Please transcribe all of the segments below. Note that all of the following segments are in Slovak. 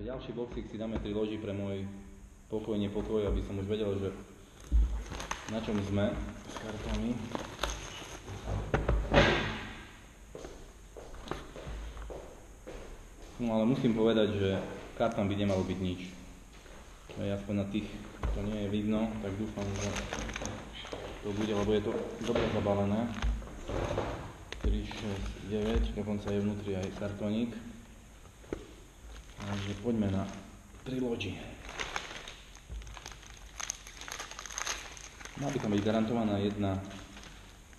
Ďalší boxík si dáme 3 loži pre môj pokoj, nepokoj, aby som už vedel, že na čom sme s kartami. No ale musím povedať, že kartám by nemalo byť nič. Aspoň na tých, to nie je vidno, tak dúfam, že to bude, lebo je to dobre zabalené. 3, 6, 9, dokonca je vnútri aj kartónik. Takže poďme na 3 loži. Má by tam byť garantovaná jedna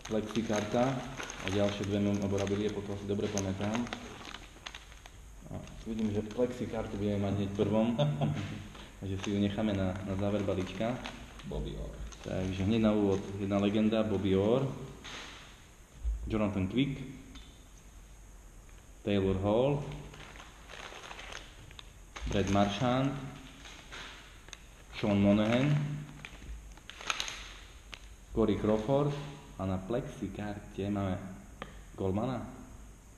Plexikarta a ďalšie dve memorabilie, pokiaľ si dobre pamätám. A vidím, že Plexikartu budeme mať hneď prvom, takže si ju necháme na záver balíčka. Bobby Orr. Takže hneď na úvod jedna legenda, Bobby Orr, Jonathan Quick, Taylor Hall, Brad Marchand, Sean Monahan, Corey Crawford a na Plexikarte máme Golmana?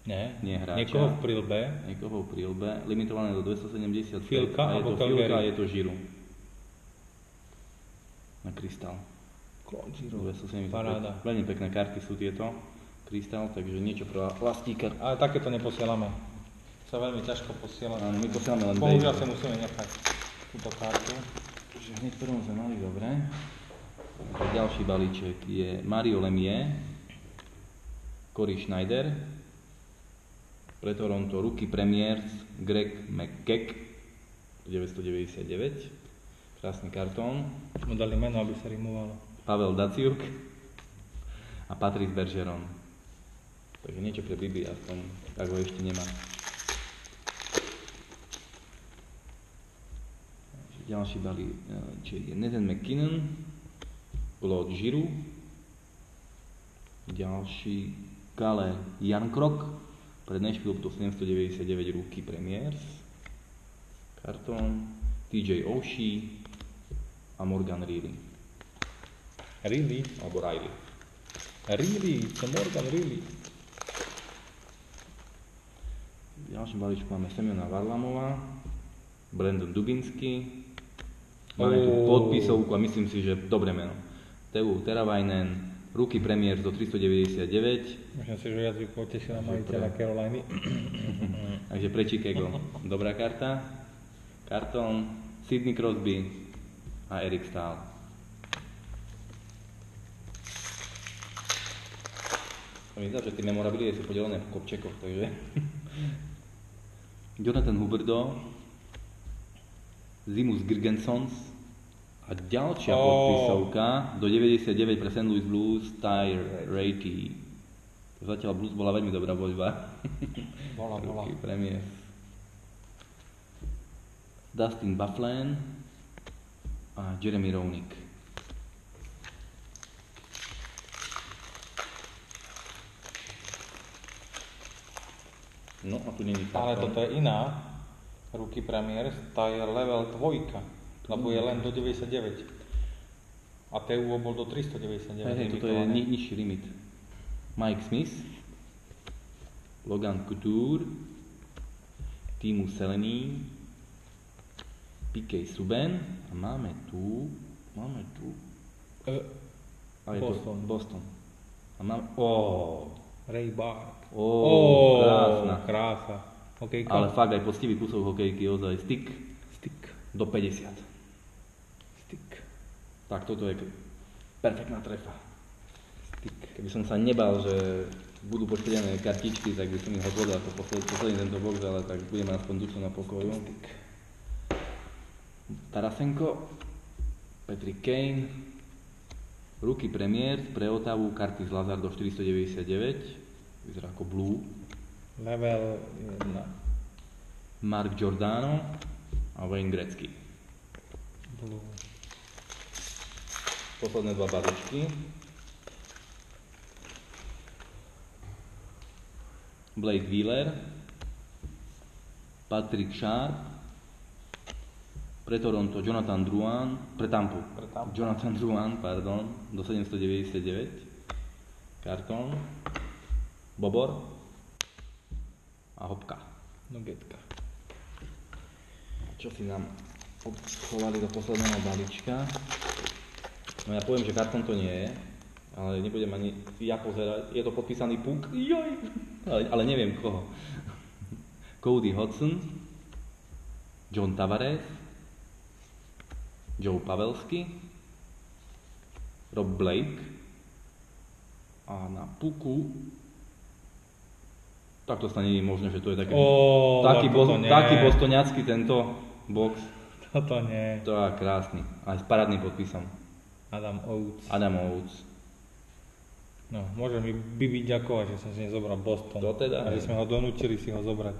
Nie hráča. Niekoho v prílbe. Niekoho v prílbe, limitované do 275 Filka a je to alebo Filka Calgary? a je to Žiru. Na Krystal. Claude Giroux. 275. Paráda. Veľmi pekné karty sú tieto. Krystal, takže niečo pre vlastníka. Ale takéto neposielame. Sa veľmi ťažko posielať. Áno, my posielame len Bohužiaľ base. si musíme nechať túto kartu. Takže hneď prvom sme mali dobre. Takže ďalší balíček je Mario Lemieux, Corey Schneider, pre Toronto Rookie Premiers, Greg McKeck, 999, krásny kartón, Mu dali meno, aby sa rimovalo. Pavel Daciuk a Patrice Bergeron. Takže niečo pre Bibi, aspoň tak ho ešte nemá. Ďalší balíček je Nathan McKinnon, Claude Giroux, ďalší Kalle Jarnkrok, pre Nashville to 799 Rookie Premiers, kartón, TJ Oshie a Morgan Riley. Really? Alebo Riley. Really? To Morgan Really? V ďalšom balíčku máme Semjona Varlamova, Brandon Dubinsky, máme tu podpisovku a myslím si, že dobré meno. Teuvo Teravainen, Rookie Premiers do 399. Myslím si, že viac by potešila majiteľa Caroliny. Takže pre Chicago dobrá karta. Kartón, Sidney Crosby a Eric Staal. Mi zdá, že tie memorabilie sú podelené v kopčekoch, takže... Jonathan Huberdeau, Zimus Girgensons a ďalšia podpisovka do 99 pre St. Louis Blues, Ty Ratey. Zatiaľ Blues bola veľmi dobrá voľba. Bola. Rookie Premiers. Dustin Byfuglien a Jeremy Roenick. No a tu není kartón. Ale toto je iná. Rookie Premiers, tá je level 2, lebo je len do 99. A Teuvo bol do 399. Hej, toto je nižší limit. Mike Smith, Logan Couture, Teemu Selanne, P.K. Subban a máme tu... A je Boston. To Boston. A máme... Ray Bark. Krása. Hokejka. Ale fakt aj poctivý kusov hokejky, ozaj stick do 50. Stick. Tak toto je perfektná trefa. Stick. Keby som sa nebal, že budú poškodené kartičky, tak by som ich odvodal ako posledný tento box, ale tak budeme aspoň dušu na pokoju. Stick. Tarasenko, Patrick Kane, Rookie Premiers pre Ottawu, Curtis Lazar do 499, vyzerá ako blue. Level 1. Mark Giordano a Wayne Gretzky. Blue. Posledné dva balíčky. Blake Wheeler, Patrick Sharp, pre Toronto Jonathan Drouin, pre Tampu. Jonathan Drouin, do 799. Kartón. Bobor a Hopka. Nugetka. čo si nám odchovali do posledného balíčka. No ja poviem, že kartón to nie je, ale nebudem ani ja pozerať. Je to podpísaný Puk, joj, ale neviem koho. Cody Hodgson, John Tavares, Joe Pavelski, Rob Blake a na Puku tak to snad nie je možné, že to je taký bostoňacký tento box. Toto nie. To je krásny, aj s parádnym podpisom. Adam Oates. No, môže mi Bibi ďakovať, že som si nezobral Boston. To teda, a že sme ho donútili si ho zobrať.